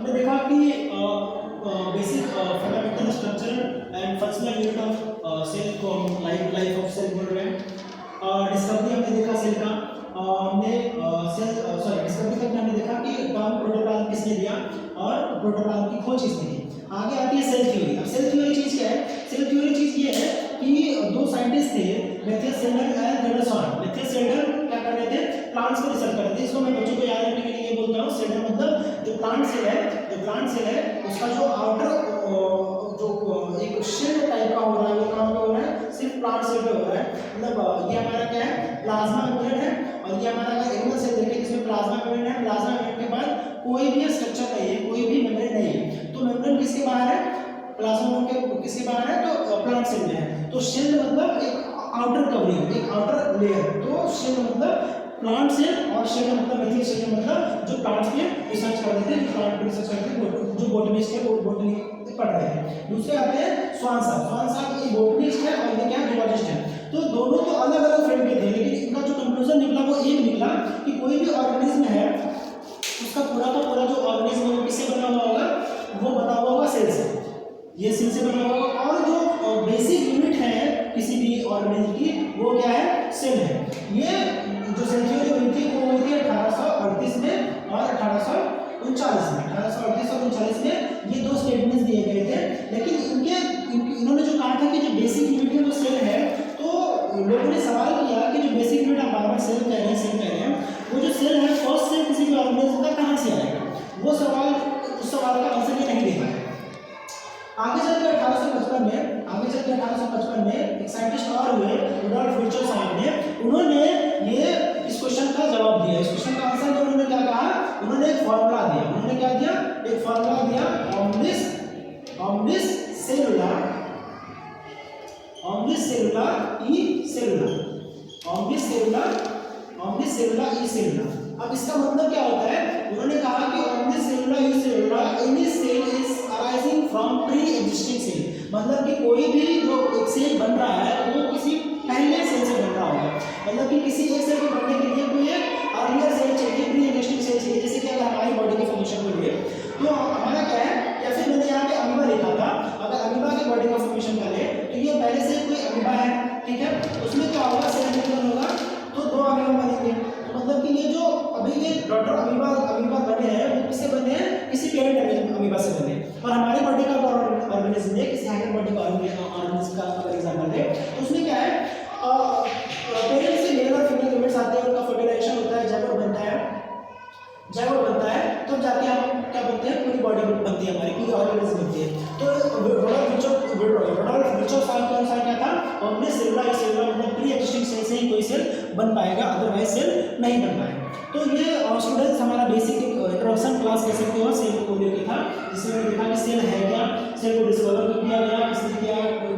हमने देखा कि basic fundamental structure and functional unit of cell को लाइफ ऑफ सेल बोल रहे हैं। डिस्कवरी हमने देखा सेल का, हमने डिस्कवरी तक हमने देखा कि टर्म प्रोटोप्लाज्म किसने दिया और प्रोटोप्लाज्म की खोज किसने की। आगे आती है सेल थ्योरी। अब सेल थ्योरी चीज क्या है? सेल थ्योरी चीज ये है कि दो साइंटिस्ट थे, मैथ्यूस सेल्डर एंड रेनॉल्ड्स। मैथ्यूस सेल्डर क्या कर रहे थे? प्लांट्स को रिसर्च कर रहे थे। इसको मैं बच्चों को याद रखने के लिए बोलता हूँ, सेल्डर मतलब जो प्लांट सेल है उसका जो आउटर जो एक शेल टाइप का हो रहा है, वो कहाँ पे हो रहा है? सिर्फ प्लांट सेल पे हो रहा है। मतलब ये हमारा क्या है? प्लाज्मा मेम्ब्रेन है, और ये हमारा एनिमल सेल देखिए जिसमें प्लाज्मा मेम्ब्रेन है। प्लाज्मा मेम्ब्रेन के बाद कोई भी स्ट्रक्चर नहीं है, कोई भी मेम्ब्रेन नहीं है। तो मेम्ब्रेन किसके बाहर है? प्लाज्मा मेम्ब्रेन के किसके बाहर है? तो प्लांट सेल में है। तो शेल मतलब एक आउटर कवरिंग, एक आउटर लेयर। तो शेल मतलब प्लांट सेल, और शेल मतलब मैथ्यूस सेल्डर मतलब जो प्लांट्स पे रिसर्च कर रहे थे, जो प्लांट पे रिसर्च कर रहे थे, जो बॉटनिस्ट है वो बॉटनी पढ़ रहे थे। दूसरे आते हैं स्वान साहब ये बॉटनिस्ट है और ये क्या है? जूलॉजिस्ट है। तो दोनों तो अलग अलग फील्ड के थे, लेकिन इनका जो कंक्लूजन निकला वो एक निकला कि कोई भी ऑर्गेनिज्म है उसका पूरा का पूरा जो ऑर्गेनिज्म है वो किससे बना हुआ होगा? वो बना हुआ होगा सेल से। ये सेल से बना हुआ होगा, और जो बेसिक यूनिट है किसी भी ऑर्गेनिज्म की वो क्या है? सेल है। ये जो सेल थ्योरी हुई थी वो हुई थी 1838 में और 1839 में। 1838 और 39 में ये दो स्टेटमेंट्स दिए गए थे। लेकिन इन्होंने जो कहा था कि जो बेसिक यूनिट है वो सेल है, तो लोगों ने सवाल किया कि जो बेसिक यूनिट आप बार-बार सेल कह रहे हैं, वो जो सेल है फर्स्ट सेल किसी भी ऑर्गेनिज्म का कहाँ से आएगा? वो सवाल, उस सवाल का आंसर ये नहीं दे पाए। आगे चलकर 1855 में एक साइंटिस्ट और हुए, रुडोल्फ विर्चोव साहब ने, उन्होंने ये इस क्वेश्चन का जवाब दिया। इस क्वेश्चन का आंसर उन्होंने क्या कहा? उन्होंने एक फार्मूला दिया। उन्होंने क्या दिया? एक फार्मूला दिया, omnis cellula e cellula। अब इसका मतलब क्या होता है? उन्होंने कहा कि omnis cellula e cellula any cell is arising from pre-existing cell। मतलब कि कोई भी जो एक सेल बन रहा है वो किसी पहले सेल से बन रहा होगा। मतलब कि किसी एक सेल को बनने के लिए कोई एक अर्लियर सेल चाहिए, प्री-एक्जिस्टिंग सेल चाहिए। जैसे कि अगर हमारी बॉडी के फंक्शन को लिए तो हमारा क्या है, या फिर मैंने यहाँ पे अमीबा लिखा था, अगर अमीबा के बॉडी का फॉर्मेशन करें तो ये पहले से कोई अमीबा है, ठीक है? उसमें क्या होगा? सेल डिवीजन होगा तो दो अमीबा बनेंगे। तो मतलब कि ये जो अभी ये डॉटर अमीबा बने हैं वो किससे बने हैं? किसी पेरेंट अमीबा से बने। और हमारे बॉडी का ऑर्गेनिज्म है, किसी हाइड्रोट बॉडी का ऑर्गेनिज्म का अगर एग्जांपल है तो उसमें क्या है? पेरेंट से मेल और फीमेल गैमेट्स आते हैं, उनका फर्टिलाइजेशन होता है, जाइगोट बनता है, तब जाके हम क्या बनते हैं? पूरी बॉडी बनती है, हमारी पूरी ऑर्गेनिज्म बनती है। तो रुडोल्फ विर्चोव साहब के अनुसार क्या था? omnis cellula e cellula मतलब प्री एक्जिस्टिंग सेल से ही कोई सेल बन पाएगा, अदरवाइज सेल नहीं बन पाएगा। तो ये स्टूडेंट्स हमारा बेसिक इंट्रोडक्शन क्लास कह सकते हो सेल को लेकर था, जिसमें हमने देखा कि सेल है क्या, सेल को डिस्कवर किया गया,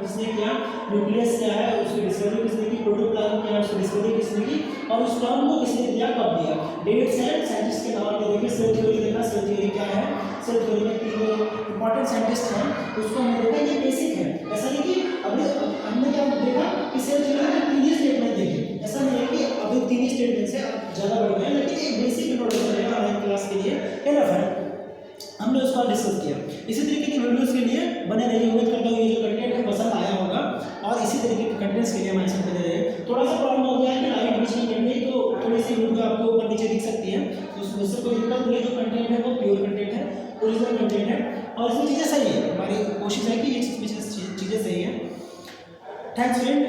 किसने किया, न्यूक्लियस क्या है उसकी डिस्कवरी किसने की, प्रोटोप्लाज्म क्या है उसकी डिस्कवरी किसने की, और उस टर्म को किसने दिया, कब दिया। डेट्स एंड साइंटिस्ट के नाम पे देखिए। सेल थ्योरी देखा, सेल थ्योरी क्या है? सेल थ्योरी में तीन इंपॉर्टेंट साइंटिस्ट हैं, उसको हमने देखा ये बेसिक है। ऐसा नहीं कि अभी हमने क्या देखा कि सेल थ्योरी में तीन ही स्टेटमेंट देखे, ऐसा नहीं है कि अभी तीन ही स्टेटमेंट से ज़्यादा बढ़ गए, लेकिन एक बेसिक इंट्रोडक्शन है हमारी क्लास के लिए इनफ है, हमने उसको डिस्कस किया। इसी तरीके की वीडियोस के लिए बने रहिए। उम्मीद करता हूँ ये जो कंटेंट है पसंद आया होगा, और इसी तरीके के कंटेंट्स के लिए हमारे साथ बने रहिए। थोड़ा सा प्रॉब्लम हो गया है कि लाइट बीच में मिल गई, तो थोड़ी सी वीडियो आपको ऊपर नीचे दिख सकती है, तो उससे कोई दिक्कत नहीं है। जो कंटेंट है वो प्योर कंटेंट है, ओरिजिनल कंटेंट है, और इसमें चीज़ें सही है। हमारी कोशिश है कि ये चीज़ें सही है। Thanks friend.